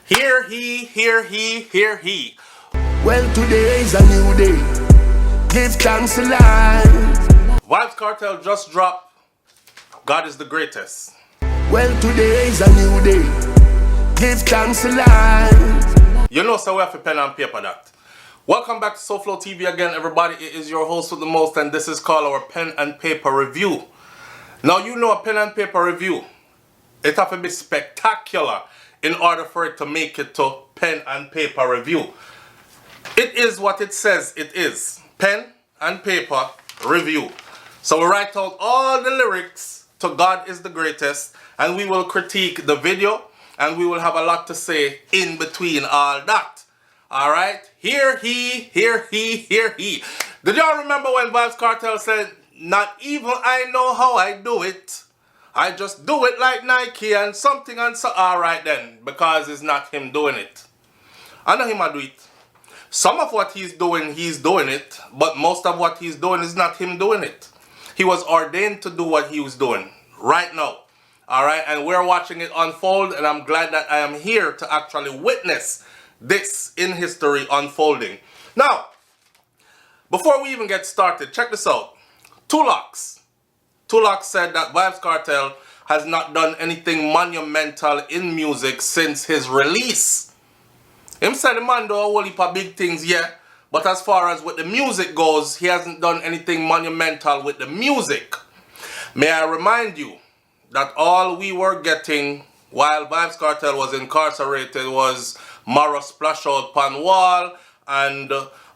Hear he, hear he, hear he. Well, today is a new day. Give thanks to life. Vybz Kartel just dropped God is the Greatest. Well, today is a new day. Give thanks to life. You know, so we have to pen and paper that. Welcome back to SouFLoTV again, everybody. It is your host with the most, and this is called our pen and paper review. Now, you know a pen and paper review, it have to be spectacular in order for it to make it to pen and paper review. It is what it says it is. Pen and paper review. So we write out all the lyrics to God is the Greatest, and we will critique the video, and we will have a lot to say in between all that. Alright? Hear he, hear he, hear he. Did y'all remember when Vybz Kartel said, "Not even I know how I do it. I just do it like Nike and something and so." Alright then, because it's not him doing it. I know him I do it. Some of what he's doing it, but most of what he's doing is not him doing it. He was ordained to do what he was doing right now. Alright, and we're watching it unfold, and I'm glad that I am here to actually witness this in history unfolding. Now, before we even get started, check this out. Tulux said that Vybz Kartel has not done anything monumental in music since his release. Him said the man do a whole heap of big things, yeah, but as far as with the music goes, he hasn't done anything monumental with the music. May I remind you that all we were getting while Vybz Kartel was incarcerated was Mara splash out pan wall and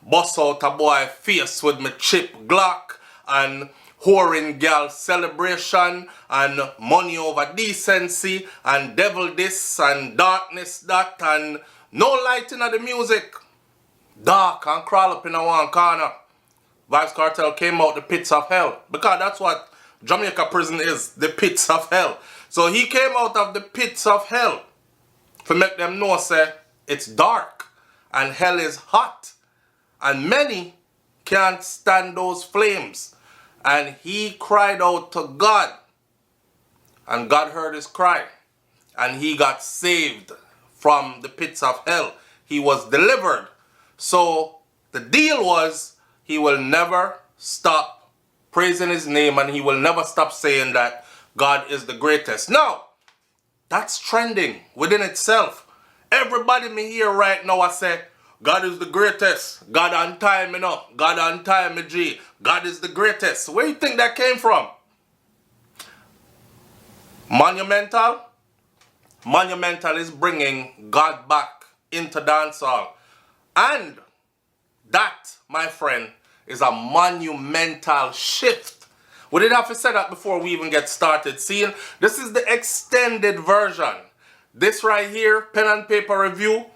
bust out a boy face with me chip Glock and whoring gal celebration and money over decency and devil this and darkness that and no light in the music. Dark and crawl up in a one corner. Vybz Kartel came out the pits of hell, because that's what Jamaica prison is, the pits of hell. So he came out of the pits of hell to make them know, say, it's dark and hell is hot and many can't stand those flames. And he cried out to God, and God heard his cry, and he got saved from the pits of hell. He was delivered. So the deal was, he will never stop praising his name, and he will never stop saying that God is the greatest. Now, that's trending within itself. Everybody me here right now, I say, God is the greatest. God on time, you know. God on time, me G. God is the greatest. Where you think that came from? Monumental? Monumental is bringing God back into dancehall. And that, my friend, is a monumental shift. We didn't have to say that before we even get started. Seeing, this is the extended version. This right here, pen and paper review.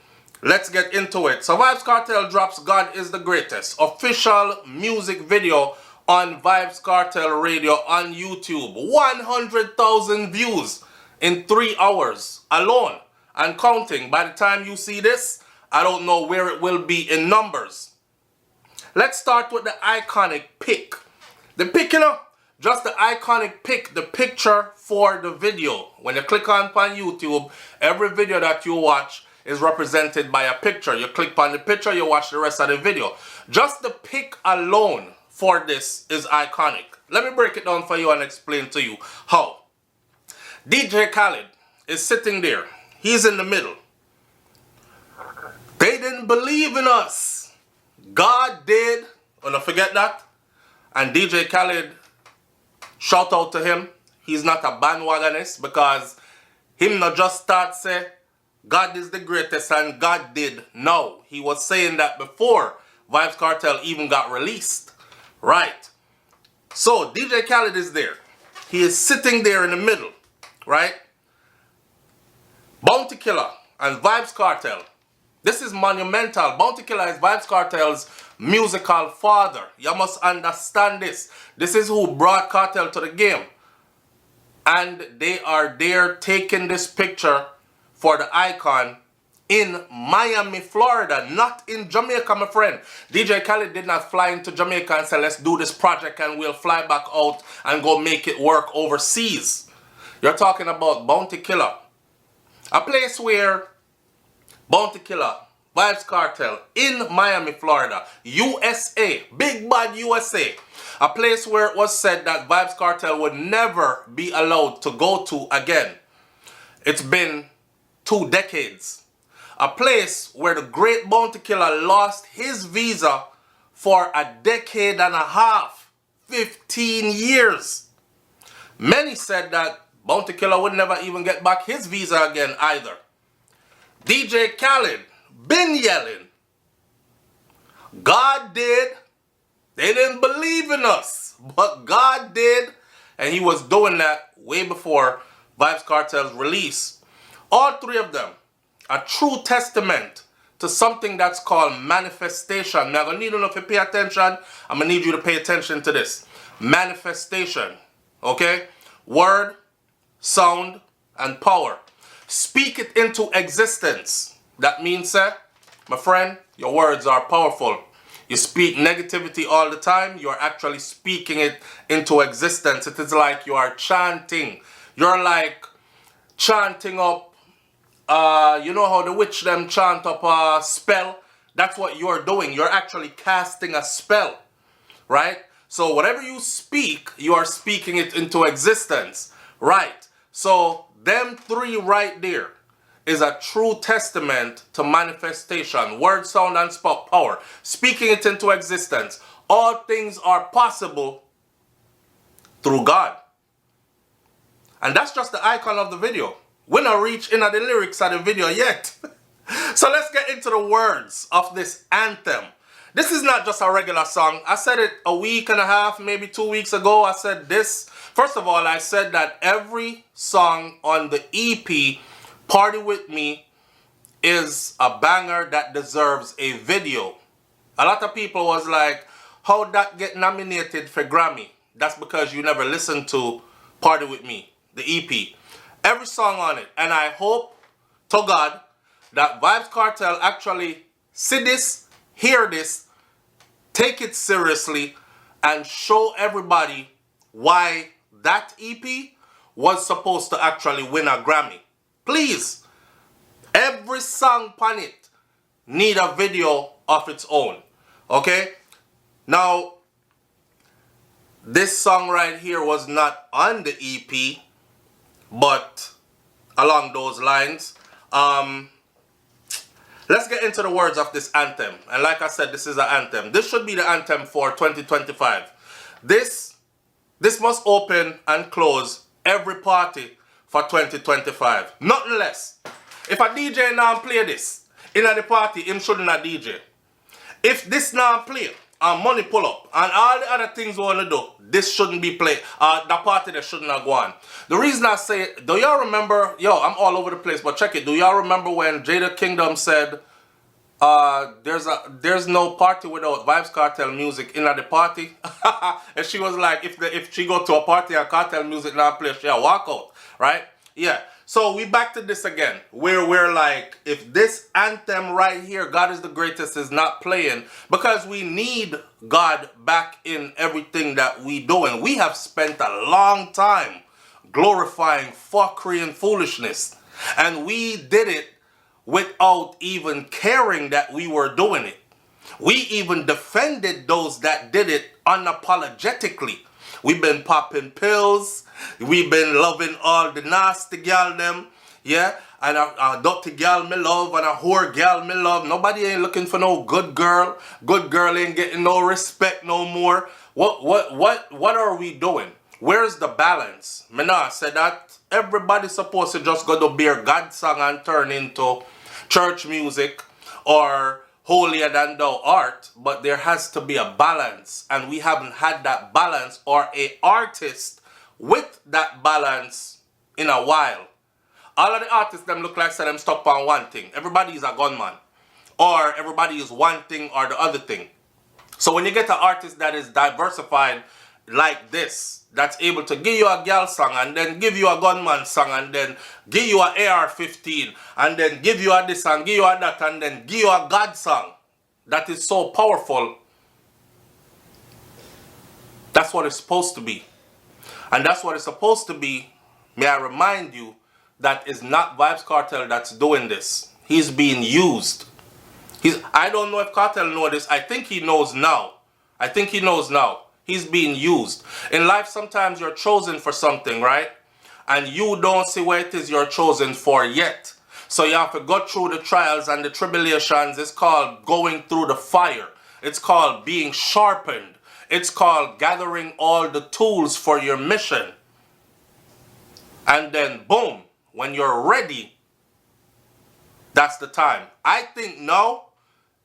Let's get into it. So Vybz Kartel drops God is the Greatest official music video on Vybz Kartel Radio on YouTube. 100,000 views in 3 hours alone and counting. By the time you see this, I don't know where it will be in numbers. Let's start with the iconic pic. The pic, you know, just the iconic pic, the picture for the video. When you click on YouTube, every video that you watch is represented by a picture. You click on the picture, you watch the rest of the video. Just the pic alone for this is iconic. Let me break it down for you and explain to you how. DJ Khaled is sitting there. He's in the middle. They didn't believe in us. God did. Oh, don't forget that. And DJ Khaled, shout out to him. He's not a bandwagonist, because him not just start say, God is the greatest and God did. No, he was saying that before Vybz Kartel even got released. Right. So DJ Khaled is there. He is sitting there in the middle. Right. Bounty Killer and Vybz Kartel. This is monumental. Bounty Killer is Vybz Kartel's musical father. You must understand this. This is who brought Kartel to the game. And they are there taking this picture for the icon in Miami, Florida, not in Jamaica, my friend. DJ Khaled did not fly into Jamaica and say, let's do this project and we'll fly back out and go make it work overseas. You're talking about Bounty Killer. A place where Bounty Killer, Vybz Kartel in Miami, Florida, USA, Big Bad USA. A place where it was said that Vybz Kartel would never be allowed to go to again. It's been 2 decades. A place where the great Bounty Killer lost his visa for a decade and a half, 15 years. Many said that Bounty Killer would never even get back his visa again either. DJ Khaled been yelling, God did. They didn't believe in us, but God did. And he was doing that way before Vybz Kartel's release. All 3 of them, a true testament to something that's called manifestation. Now, I'm going to need you to pay attention. I'm going to need you to pay attention to this. Manifestation, okay? Word, sound, and power. Speak it into existence. That means, my friend, your words are powerful. You speak negativity all the time. You're actually speaking it into existence. It is like you are chanting. You're like chanting up, you know how the witch them chant up a spell? That's what you're doing. You're actually casting a spell, right? So whatever you speak, you are speaking it into existence, right? So them 3 right there is a true testament to manifestation, word, sound, and power. Speaking it into existence. All things are possible through God. And that's just the icon of the video. We're not reaching the lyrics of the video yet. So let's get into the words of this anthem. This is not just a regular song. I said it a week and a half, maybe 2 weeks ago. I said this. First of all, I said that every song on the EP, Party With Me, is a banger that deserves a video. A lot of people was like, how'd that get nominated for Grammy? That's because you never listened to Party With Me, the EP. Every song on it. And I hope to God that Vybz Kartel actually see this, hear this, take it seriously, and show everybody why that EP was supposed to actually win a Grammy. Please, every song on it need a video of its own. Okay? Now, this song right here was not on the EP, but along those lines. Let's get into the words of this anthem. And like I said, this is an anthem. This should be the anthem for 2025. This must open and close every party for 2025. Nothing less. If a DJ now play this in the party, him shouldn't a DJ. If this now play and money pull up and all the other things we want to do, this shouldn't be played. The party that shouldn't have gone. The reason I say it, do y'all remember, I'm all over the place, but check it. Do y'all remember when Jada Kingdom said, there's no party without Vybz Kartel music in at the party? And she was like, if she go to a party and Kartel music not play, she'll walk out, right? Yeah. So we back to this again, where we're like, if this anthem right here, God is the greatest, is not playing, because we need God back in everything that we doing. We have spent a long time glorifying fuckery and foolishness, and we did it without even caring that we were doing it. We even defended those that did it unapologetically. We've been popping pills. We've been loving all the nasty gal them. Yeah. And a dirty gal me love and a whore gal me love. Nobody ain't looking for no good girl. Good girl ain't getting no respect no more. What are we doing? Where's the balance? Me nah say that everybody's supposed to just go to beer God's song and turn into church music or holier than thou art, but there has to be a balance, and we haven't had that balance or a artist with that balance in a while. All of the artists them look like them stuck on one thing. Everybody is a gunman, or everybody is one thing or the other thing. So when you get an artist that is diversified like this, that's able to give you a girl song and then give you a gunman song and then give you an AR-15 and then give you a this and give you a that and then give you a God song, that is so powerful. That's what it's supposed to be. And that's what it's supposed to be. May I remind you that it's not Vybz Kartel that's doing this. He's being used. I don't know if Kartel knows this. I think he knows now. I think he knows now. He's being used. In life, sometimes you're chosen for something, right? And you don't see what it is you're chosen for yet. So you have to go through the trials and the tribulations. It's called going through the fire. It's called being sharpened. It's called gathering all the tools for your mission. And then, boom, when you're ready, that's the time. I think now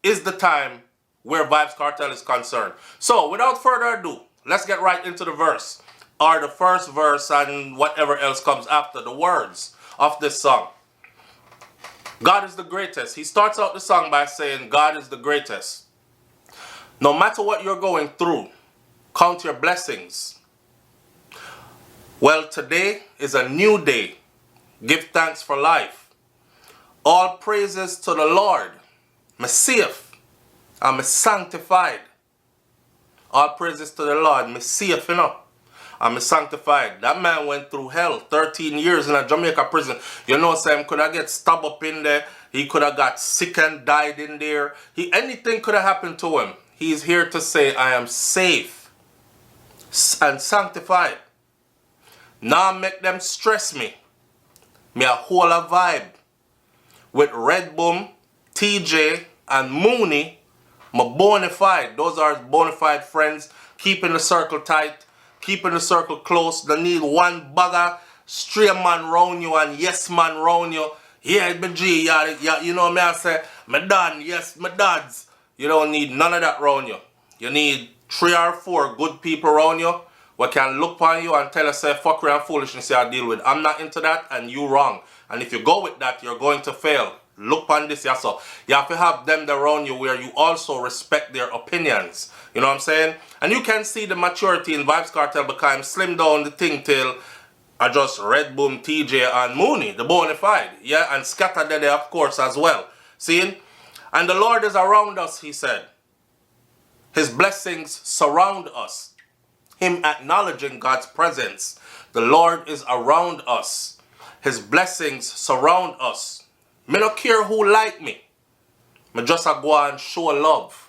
is the time where Vybz Kartel is concerned. So, without further ado, let's get right into the verse. Or the first verse and whatever else comes after, the words of this song. God is the greatest. He starts out the song by saying, God is the greatest. No matter what you're going through, count your blessings. Well, today is a new day. Give thanks for life. All praises to the Lord. I'm safe. I'm sanctified. All praises to the Lord. I'm safe, you know. I'm sanctified. That man went through hell, 13 years in a Jamaica prison. You know, Sam could have get stabbed up in there. He could have got sick and died in there. Anything could have happened to him. He's here to say, I am safe and sanctified. Now make them stress me. Me a whole a vibe. With Red Boom, TJ, and Mooney, my bona fide. Those are bona fide friends. Keeping the circle tight. Keeping the circle close. They need one bugger, straight man round you and yes man round you. Yeah, me G, yeah, you know me I say, my dad, yes, my dads. You don't need none of that round you. You need 3 or 4 good people around you who can look upon you and tell you, say, fuckery and foolishness you deal with. I'm not into that and you wrong. And if you go with that, you're going to fail. Look upon this, yeah, so you have to have them around you where you also respect their opinions. You know what I'm saying? And you can see the maturity in Vybz Kartel because I'm slimmed down the thing till I just Red Boom, TJ, and Mooney, the bona fide. Yeah, and Scatter there, of course, as well. See? And the Lord is around us, he said. His blessings surround us. Him acknowledging God's presence. The Lord is around us. His blessings surround us. Me no care who like me. Me just a go and show love.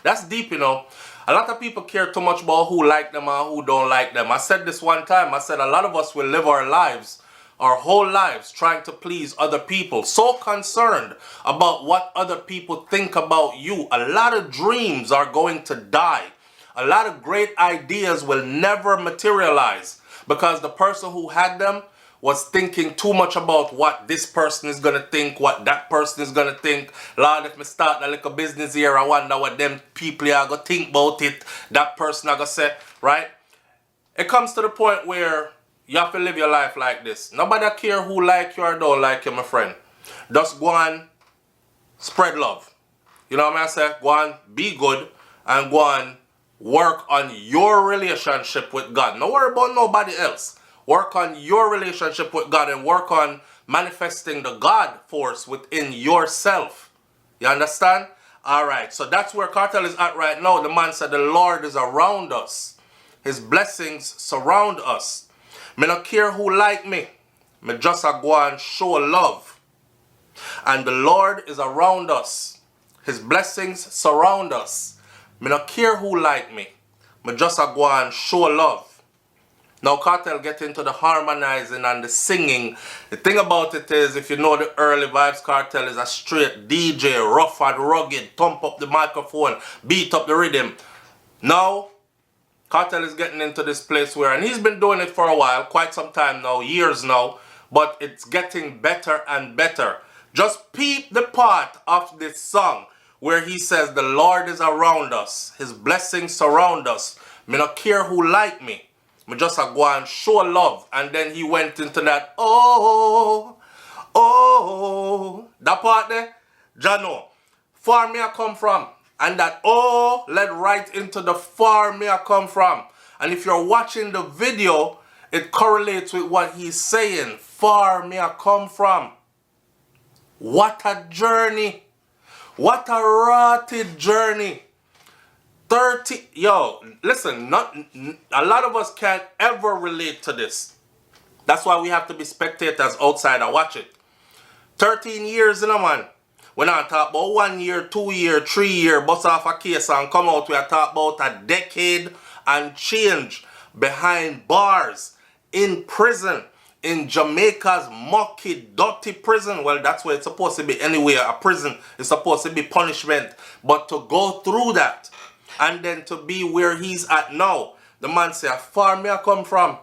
That's deep, you know. A lot of people care too much about who like them and who don't like them. I said this one time. I said a lot of us will live our lives, our whole lives, trying to please other people. So concerned about what other people think about you. A lot of dreams are going to die. A lot of great ideas will never materialize because the person who had them was thinking too much about what this person is going to think, what that person is going to think. Lord, if me start a little business here, I wonder what them people are going to think about it. That person are going to say, right? It comes to the point where you have to live your life like this. Nobody care who like you or don't like you, my friend. Just go and spread love. You know what I say? Go and be good and go and work on your relationship with God. Don't worry about nobody else. Work on your relationship with God and work on manifesting the God force within yourself. You understand? Alright, so that's where Kartel is at right now. The man said the Lord is around us. His blessings surround us. Me not care who like me. Me just a go and show love. And the Lord is around us. His blessings surround us. Me not care who like me. Me just a go and show love. Now Kartel get into the harmonizing and the singing. The thing about it is, if you know the early Vybz Kartel is a straight DJ, rough and rugged, thump up the microphone, beat up the rhythm. Now, Kartel is getting into this place where, and he's been doing it for a while, quite some time now, years now, but it's getting better and better. Just peep the part of this song where he says, the Lord is around us, his blessings surround us. Me not care who like me. Me just a go and show love. And then he went into that, oh, that part there, Jano, far me I come from. And that oh led right into the far me I come from. And if you're watching the video, it correlates with what he's saying. Far me I come from. What a journey. What a rotted journey. Yo, listen, a lot of us can't ever relate to this. That's why we have to be spectators outside and watch it. 13 years, you know, man. We're not talking about 1 year, 2 year, 3 year, bust off a case and come out. We are talking about a decade and change behind bars, in prison, in Jamaica's mucky, dirty prison. Well, that's where it's supposed to be anyway. A prison is supposed to be punishment. But to go through that and then to be where he's at now, the man say, how far may I come from?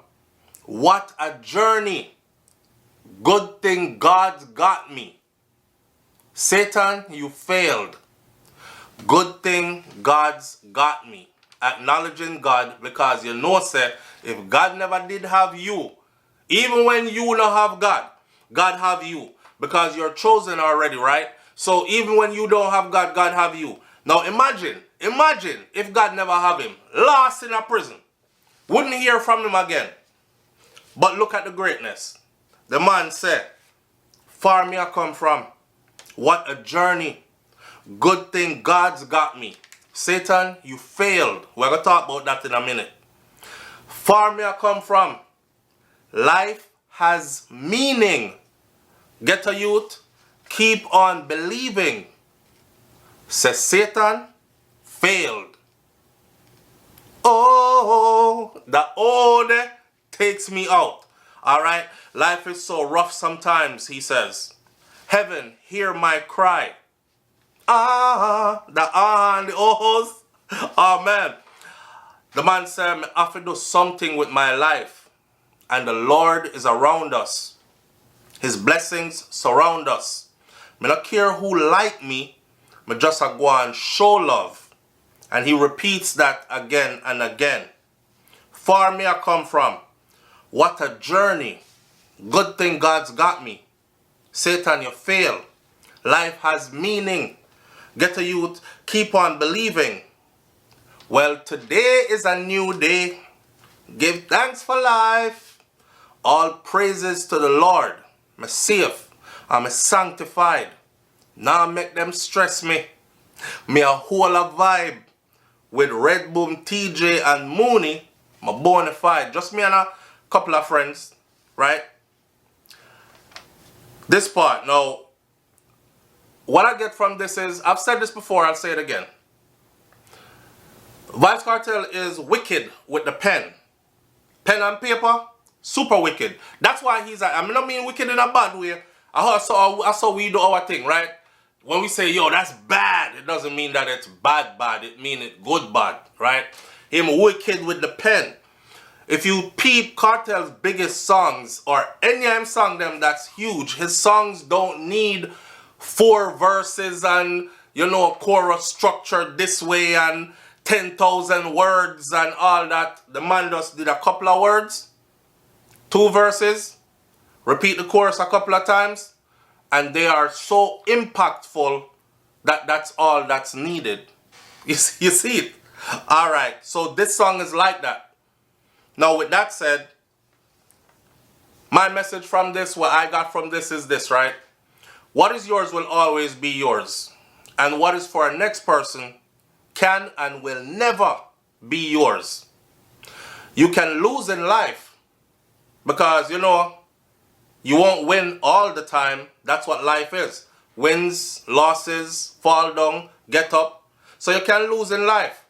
What a journey. Good thing God's got me. Satan, you failed. Good thing God's got me. Acknowledging God, because you know, say, if God never did have you, even when you don't have God, God have you. Because you're chosen already, right? So even when you don't have God, God have you. Now imagine if God never have him, lost in a prison. Wouldn't hear from him again. But look at the greatness. The man said, far me I come from. What a journey. Good thing God's got me. Satan, you failed. We're going to talk about that in a minute. Far me I come from. Life has meaning. Get a youth. Keep on believing. Says Satan, failed. Oh, the old takes me out. Alright, life is so rough sometimes, he says. Heaven, hear my cry. The and the ohs. Oh man. The man said, I have to do something with my life. And the Lord is around us. His blessings surround us. I don't care who like me. I just go and show love. And he repeats that again and again. Far may I come from. What a journey. Good thing God's got me. Satan, you fail. Life has meaning. Get a youth. Keep on believing. Well, today is a new day. Give thanks for life. All praises to the Lord. I'm safe. I'm sanctified. Now make them stress me. Me a whole a vibe with Red Boom, TJ and Mooney. I'm bona fide. Just me and a couple of friends, right? This part, now, what I get from this is, I've said this before, I'll say it again. Vybz Kartel is wicked with the pen. Pen and paper, super wicked. That's why he's like, I don't mean wicked in a bad way. I saw we do our thing, right? When we say, yo, that's bad, it doesn't mean that it's bad. It means it's good bad, right? Him wicked with the pen. If you peep Kartel's biggest songs, or any of him song them that's huge, his songs don't need 4 verses and, you know, chorus structured this way and 10,000 words and all that. The man just did a couple of words, 2 verses, repeat the chorus a couple of times, and they are so impactful that that's all that's needed. You see it? Alright, so this song is like that. Now with that said, my message from this, what I got from this is this, right? What is yours will always be yours. And what is for a next person can and will never be yours. You can lose in life because, you know, you won't win all the time. That's what life is. Wins, losses, fall down, get up. So you can lose in life.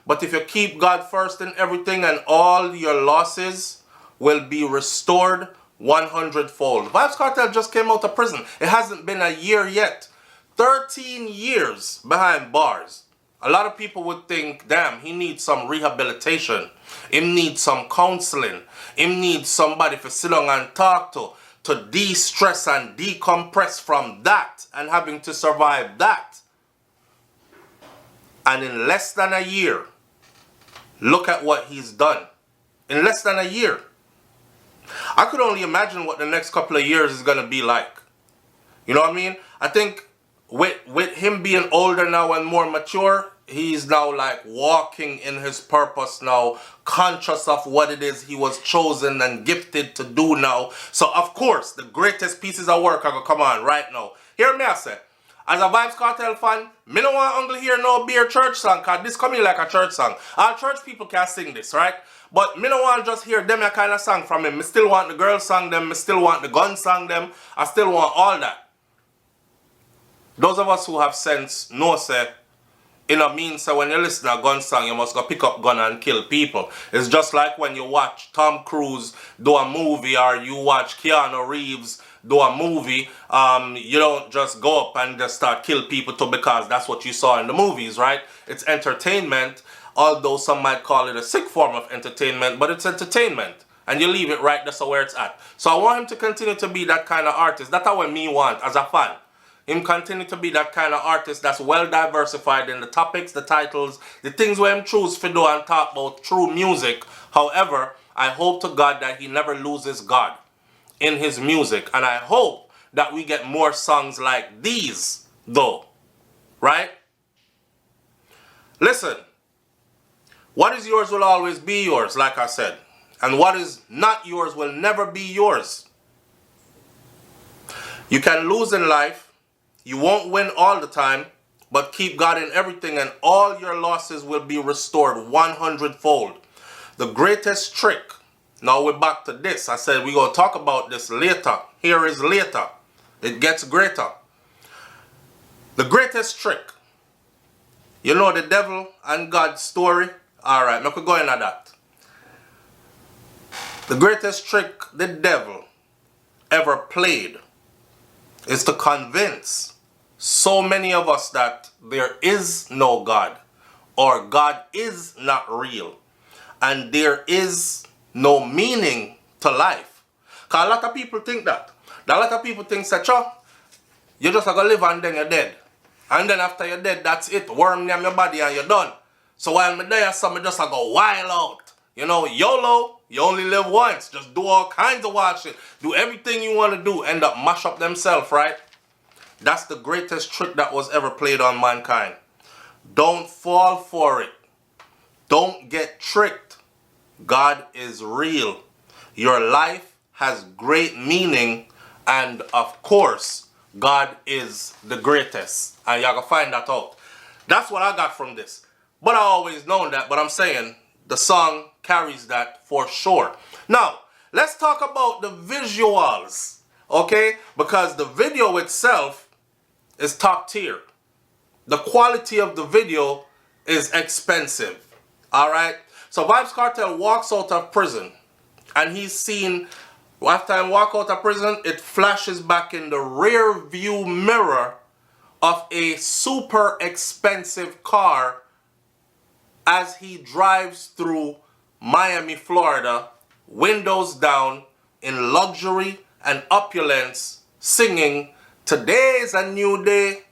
But if you keep God first in everything, and all your losses will be restored 100-fold. Vybz Kartel just came out of prison. It hasn't been a year yet. 13 years behind bars. A lot of people would think, damn, he needs some rehabilitation. He needs some counseling. He needs somebody to sit down and talk to de-stress and decompress from that and having to survive that. And in less than a year, look at what he's done. In less than a year. I could only imagine what the next couple of years is going to be like. You know what I mean? I think with him being older now and more mature, he's now like walking in his purpose now, conscious of what it is he was chosen and gifted to do now. So of course, the greatest pieces of work are going to come on right now. Hear me I say, as a Vybz Kartel fan, me don't want uncle hear no beer church song, because this coming like a church song. All church people can sing this, right? But me don't want just hear them a kind of song from him. Me still want the girl song them, me still want the gun song them, I still want all that. Those of us who have sense know say, in a means so when you listen to a gun song, you must go pick up gun and kill people. It's just like when you watch Tom Cruise do a movie or you watch Keanu Reeves do a movie. You don't just go up and just start kill people too because that's what you saw in the movies, right? It's entertainment, although some might call it a sick form of entertainment, but it's entertainment. And you leave it right there where it's at. So I want him to continue to be that kind of artist. That's what me want as a fan. Him continue to be that kind of artist that's well diversified in the topics, the titles, the things where him choose to do and talk about true music. However, I hope to God that he never loses God in his music. And I hope that we get more songs like these, though. Right? Listen. What is yours will always be yours, like I said. And what is not yours will never be yours. You can lose in life. You won't win all the time, but keep God in everything and all your losses will be restored 100-fold. The greatest trick. Now we're back to this. I said we're going to talk about this later. Here is later. It gets greater. The greatest trick. You know the devil and God's story? Alright, now we go into that. The greatest trick the devil ever played is to convince so many of us that there is no God or God is not real and there is no meaning to life. Because a lot of people think that. A lot of people think that you just going to live and then you're dead. And then after you're dead, that's it. Worm name your body and you're done. So while me there, some just go wild out. You know, YOLO, you only live once. Just do all kinds of wild shit. Do everything you want to do. End up mash up themselves, right? That's the greatest trick that was ever played on mankind. Don't fall for it. Don't get tricked. God is real. Your life has great meaning. And of course, God is the greatest. And y'all gonna find that out. That's what I got from this. But I always known that. But I'm saying the song carries that for sure. Now, let's talk about the visuals. Okay? Because the video itself is top tier. The quality of the video is expensive. Alright? So Vybz Kartel walks out of prison. And he's seen, after he walk out of prison, it flashes back in the rear view mirror of a super expensive car as he drives through Miami, Florida, windows down, in luxury and opulence, singing, "Today's a new day,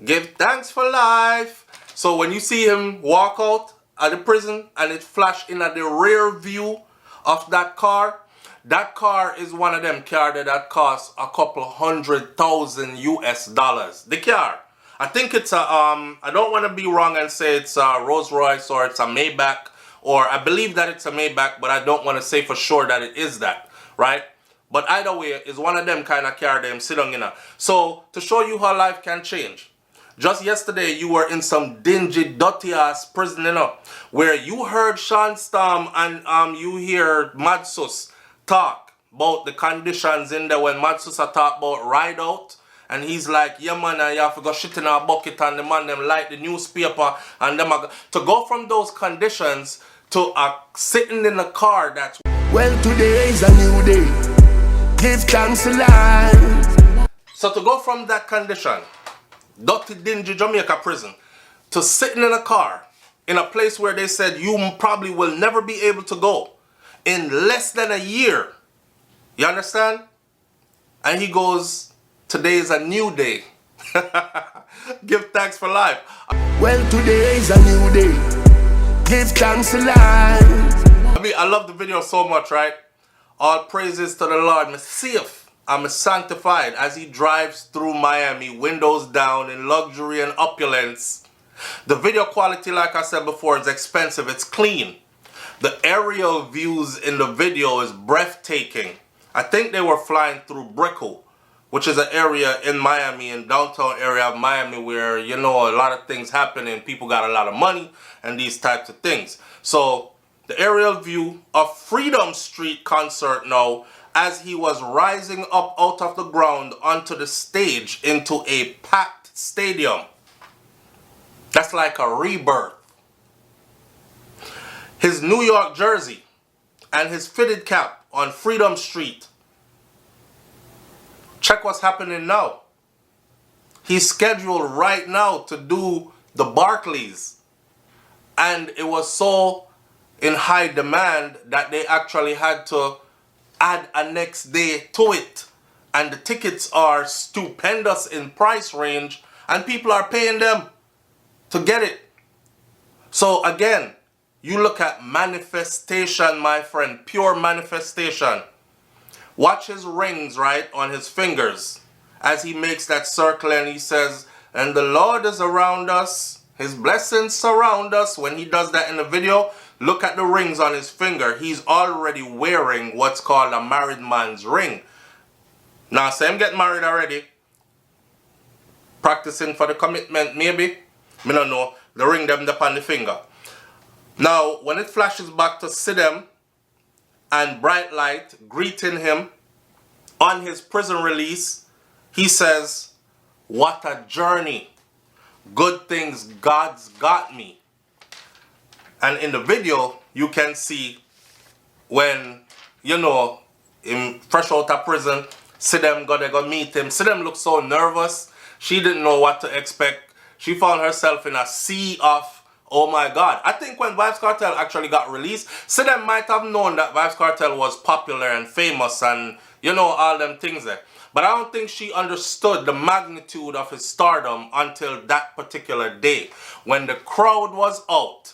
give thanks for life." So when you see him walk out of the prison and it flash in at the rear view of that car is one of them cars that costs a couple $100,000 US. The car. I think it's a, I don't want to be wrong and say it's a Rolls Royce or it's a Maybach, or I believe that it's a Maybach, but I don't want to say for sure that it is that, right? But either way, it's one of them kind of car them sit on, you know. So, to show you how life can change. Just yesterday, you were in some dingy, dirty-ass prison, you know, where you heard Sean Storm and you hear Madsus talk about the conditions in there when Madsus talk about ride out. And he's like, yeah man, you have to go shit in a bucket and the man them light the newspaper and them to go from those conditions to sitting in a car that's... Well, today is a new day. Give thanks to life. So to go from that condition, dirty, dingy Jamaica prison, to sitting in a car in a place where they said you probably will never be able to go in less than a year. You understand? And he goes, today is a new day. Give thanks for life. Well, today is a new day. Give thanks to life. I mean, I love the video so much, right? All praises to the Lord. I'm safe. I'm sanctified as he drives through Miami, windows down in luxury and opulence. The video quality, like I said before, is expensive. It's clean. The aerial views in the video is breathtaking. I think they were flying through Brickell, which is an area in Miami, in downtown area of Miami, where, you know, a lot of things happen and people got a lot of money and these types of things. So the aerial view of Freedom Street concert now, as he was rising up out of the ground onto the stage into a packed stadium. That's like a rebirth. His New York jersey and his fitted cap on Freedom Street. Check what's happening now. He's scheduled right now to do the Barclays. And it was so in high demand that they actually had to add a next day to it. And the tickets are stupendous in price range and people are paying them to get it. So again, you look at manifestation, my friend, pure manifestation. Watch his rings, right, on his fingers as he makes that circle and he says, and the Lord is around us. His blessings surround us. When he does that in the video, look at the rings on his finger. He's already wearing what's called a married man's ring. Now, say him get married already. Practicing for the commitment, maybe. Me don't know. The ring them upon the finger. Now, when it flashes back to see them and Bright Light greeting him on his prison release, he says, what a journey. Good things God's got me. And in the video, you can see when, you know, him fresh out of prison, see them go meet him. See them look so nervous. She didn't know what to expect. She found herself in a sea of, oh my God. I think when Vybz Kartel actually got released, see them might have known that Vybz Kartel was popular and famous and, you know, all them things there. But I don't think she understood the magnitude of his stardom until that particular day. When the crowd was out.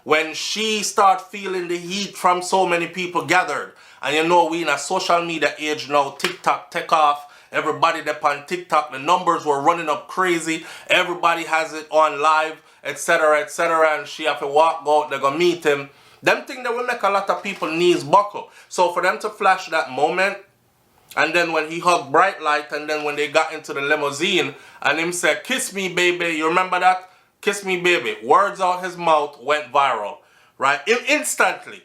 When she started feeling the heat from so many people gathered. And you know, we in a social media age now, TikTok take off. Everybody that on TikTok, the numbers were running up crazy. Everybody has it on live, etc., etc. And she have to walk out, they're going to meet him. Them things that will make a lot of people knees buckle. So for them to flash that moment, and then when he hugged Bright Light, and then when they got into the limousine, and him said, kiss me, baby. You remember that? Kiss me, baby. Words out his mouth went viral. Right? Instantly.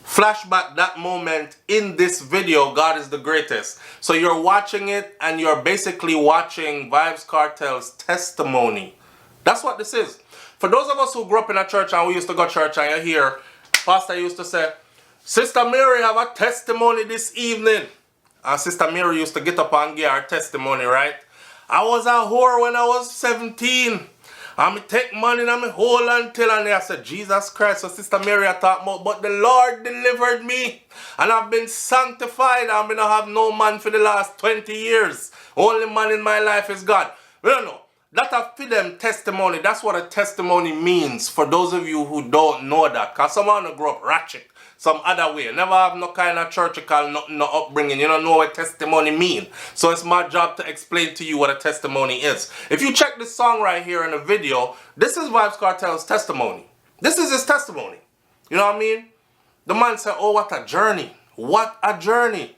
Flashback that moment in this video, God is the greatest. So you're watching it, and you're basically watching Vybz Kartel's testimony. That's what this is. For those of us who grew up in a church, and we used to go to church, and you hear, Pastor used to say, Sister Mary have a testimony this evening. And Sister Mary used to get up and give her testimony, right? I was a whore when I was 17. And me take money and me hold until, and I said, Jesus Christ. So Sister Mary I talk about, but the Lord delivered me. And I've been sanctified. I've been have no man for the last 20 years. Only man in my life is God. We don't know. That a for them testimony. That's what a testimony means for those of you who don't know that. Because someone grew up ratchet some other way. Never have no kind of churchical, no upbringing. You don't know what testimony mean. So it's my job to explain to you what a testimony is. If you check this song right here in the video, this is Vybz Kartel's testimony. This is his testimony. You know what I mean? The man said, oh, what a journey. What a journey.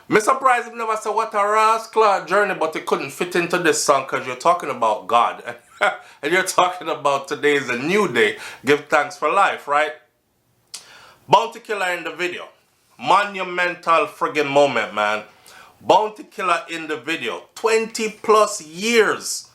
Me surprised if never said what a rascal journey, but it couldn't fit into this song because you're talking about God. And you're talking about today is a new day. Give thanks for life, right? Bounty Killer in the video. Monumental friggin' moment, man. Bounty Killer in the video. 20 plus years.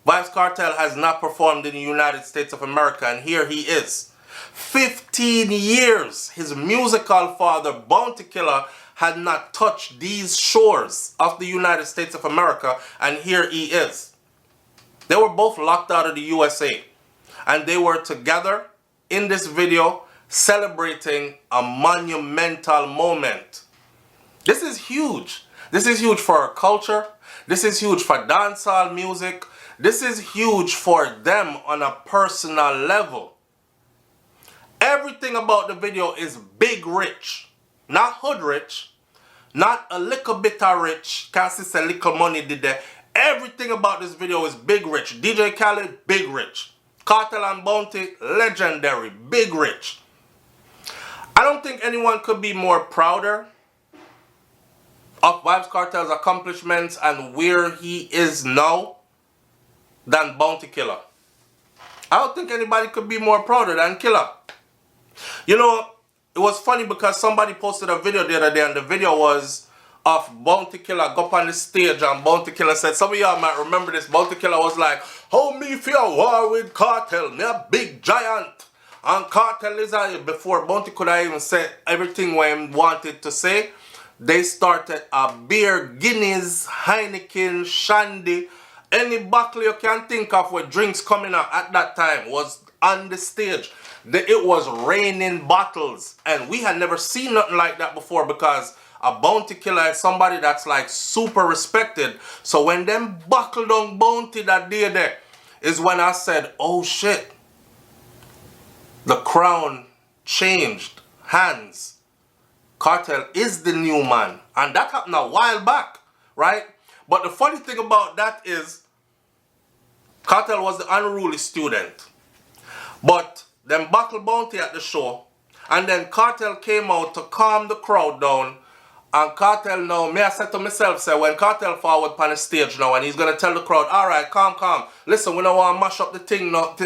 Vybz Kartel has not performed in the United States of America, and here he is. 15 years. His musical father, Bounty Killer, had not touched these shores of the United States of America, and here he is. They were both locked out of the USA, and they were together in this video celebrating a monumental moment. This is huge. This is huge for our culture. This is huge for dancehall music. This is huge for them on a personal level. Everything about the video is big rich. Not hood rich. Not a little bit of rich. Can't see a little money did there. Everything about this video is big rich. DJ Khaled, big rich. Kartel and Bounty, legendary, big rich. I don't think anyone could be more prouder of Vybz Kartel's accomplishments and where he is now than Bounty Killer. I don't think anybody could be more prouder than Killer. You know, it was funny because somebody posted a video the other day, and the video was of Bounty Killer go up on the stage, and Bounty Killer said, some of y'all might remember this, Bounty Killer was like, how me feel war with Kartel, me a big giant. And Kartel is before Bounty could have even said everything what he wanted to say, they started a beer, Guinness, Heineken, Shandy, any bottle you can think of with drinks coming out at that time was on the stage. It was raining bottles, and we had never seen nothing like that before, because a Bounty Killer is somebody that's like super respected. So when them buckled on Bounty that day there is when I said, oh shit, the crown changed hands. Kartel is the new man, and that happened a while back, right? But the funny thing about that is Kartel was the unruly student, but them buckle Bounty at the show, and then Kartel came out to calm the crowd down. And Kartel now, me I said to myself, say, when Kartel forward on the stage now and he's going to tell the crowd, alright, calm, listen, we don't want to mash up the thing now.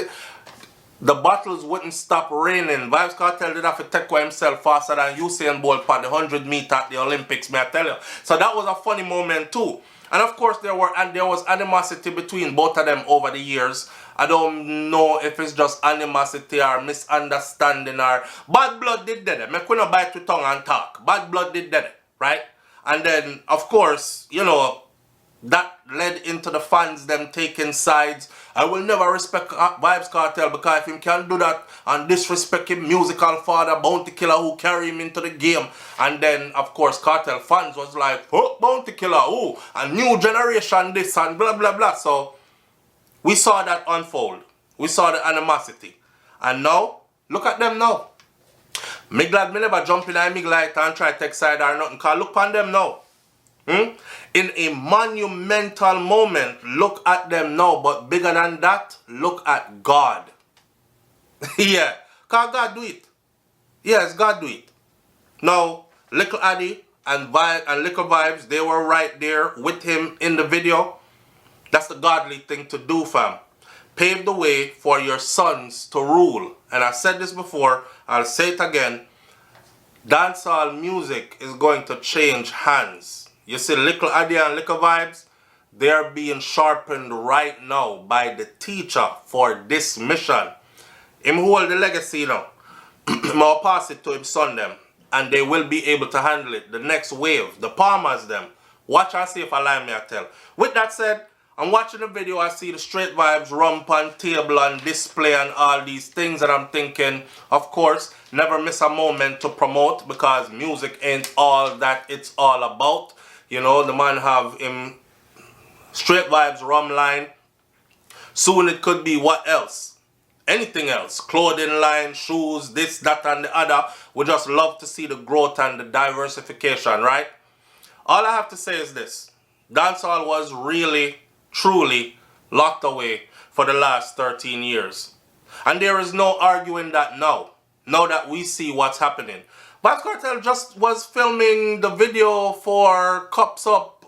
The battles wouldn't stop raining. Vybz Kartel did have to take away himself faster than Usain Bolt on the 100 meter at the Olympics, may I tell you. So that was a funny moment too. And of course there was animosity between both of them over the years. I don't know if it's just animosity or misunderstanding or bad blood did that. Me couldn't bite with tongue and talk. Bad blood did that, right? And then of course, you know, that led into the fans them taking sides. I will never respect Vybz Kartel because if him can do that and disrespect him musical father, Bounty Killer, who carry him into the game. And then of course Kartel fans was like, oh, Bounty Killer, oh, a new generation this and blah blah blah. So we saw that unfold. We saw the animosity. And now, look at them now. Me glad me never jump in a mig light and try to take side or nothing, because look on them now. In a monumental moment, look at them now. But bigger than that, look at God. Yeah, because God do it. Yes, God do it. Now, Little Addy and Little Vybz, they were right there with him in the video. That's the godly thing to do, fam. Pave the way for your sons to rule. And I said this before, I'll say it again. Dancehall music is going to change hands. You see, Little Addy and Little Vybz, they are being sharpened right now by the teacher for this mission. Him hold the legacy now. I'll pass it to his son them, and they will be able to handle it. The next wave, the Palmers them. Watch and see if I lie me I tell. With that said, I'm watching the video, I see the straight vibes, rump on table and display and all these things, and I'm thinking, of course, never miss a moment to promote, because music ain't all that it's all about. You know, the man have him straight vibes rum line. Soon it could be what else? Anything else. Clothing line, shoes, this, that and the other. We just love to see the growth and the diversification, right? All I have to say is this. Dancehall was really, truly locked away for the last 13 years. And there is no arguing that now that we see what's happening. Vybz Kartel just was filming the video for Cups Up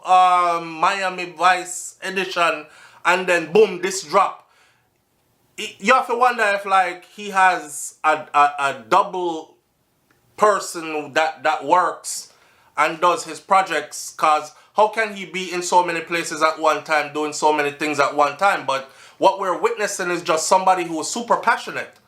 Miami Vice edition, and then boom, this drop. You have to wonder if like he has a double person that works and does his projects, cause how can he be in so many places at one time, doing so many things at one time? But what we're witnessing is just somebody who is super passionate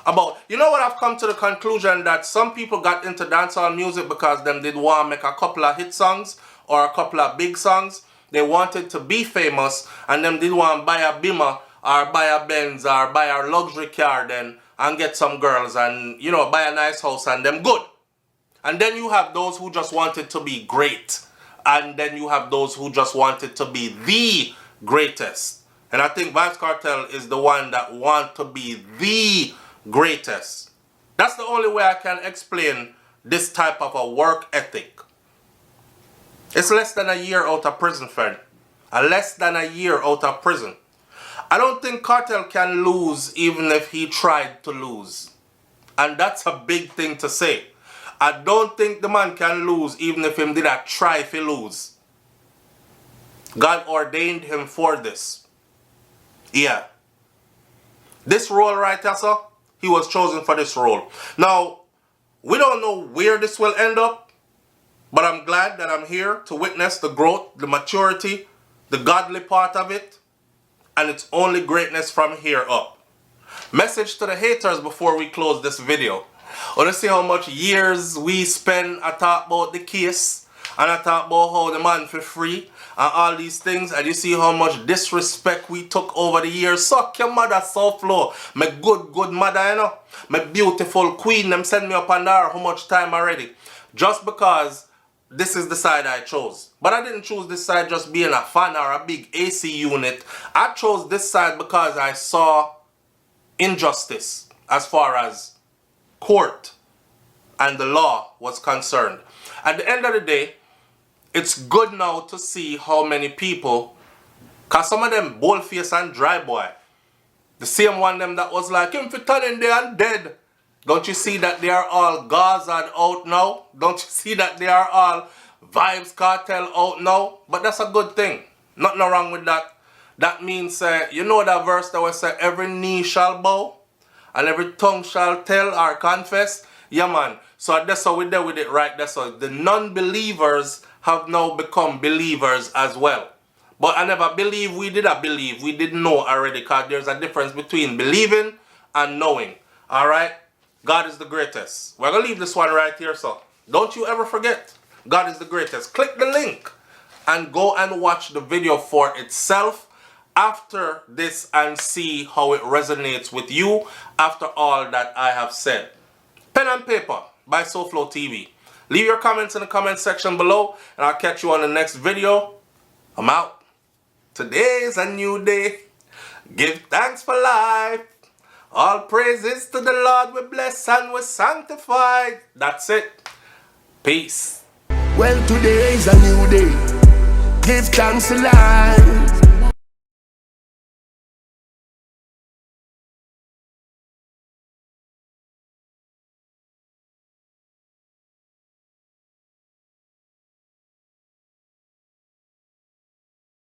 about, you know what, I've come to the conclusion that some people got into dancehall music because them did want to make a couple of hit songs or a couple of big songs. They wanted to be famous, and them did want to buy a Beamer or buy a Benz or buy a luxury car then and get some girls and, you know, buy a nice house and them good. And then you have those who just wanted to be great. And then you have those who just wanted to be the greatest. And I think Vybz Kartel is the one that want to be the greatest. That's the only way I can explain this type of a work ethic. It's less than a year out of prison, friend. Less than a year out of prison. I don't think Kartel can lose even if he tried to lose. And that's a big thing to say. I don't think the man can lose even if him did not try to lose. God ordained him for this. Yeah. This role right here, sir, he was chosen for this role. Now, we don't know where this will end up. But I'm glad that I'm here to witness the growth, the maturity, the godly part of it, and it's only greatness from here up. Message to the haters before we close this video. I want to see how much years we spend I talk about the case, and I talk about how the man for free, and all these things, and you see how much disrespect we took over the years. Suck your mother, SouFLo. My good mother, you know. My beautiful queen, them send me up under her how much time already. Just because this is the side I chose. But I didn't choose this side just being a fan or a big AC unit. I chose this side because I saw injustice as far as court and the law was concerned. At the end of the day, it's good now to see how many people, cause some of them boldface and dry boy, the same one them that was like, him for turning there and dead. Don't you see that they are all Gaza out now? Don't you see that they are all Vybz Kartel out now? But that's a good thing. Nothing wrong with that. That means, you know that verse that was say, every knee shall bow and every tongue shall tell or confess? Yeah, man. So that's how we're there with it, right? That's how the non-believers have now become believers as well. But I never believe we did a believe. We didn't know already, because there's a difference between believing and knowing. Alright? God is the greatest. We're going to leave this one right here, so don't you ever forget. God is the greatest. Click the link and go and watch the video for itself after this and see how it resonates with you after all that I have said. Pen and Paper by SouFLoTV. Leave your comments in the comment section below, and I'll catch you on the next video. I'm out. Today's a new day. Give thanks for life. All praises to the Lord. We bless and we sanctify. That's it. Peace. Well, today is a new day. Give thanks to life.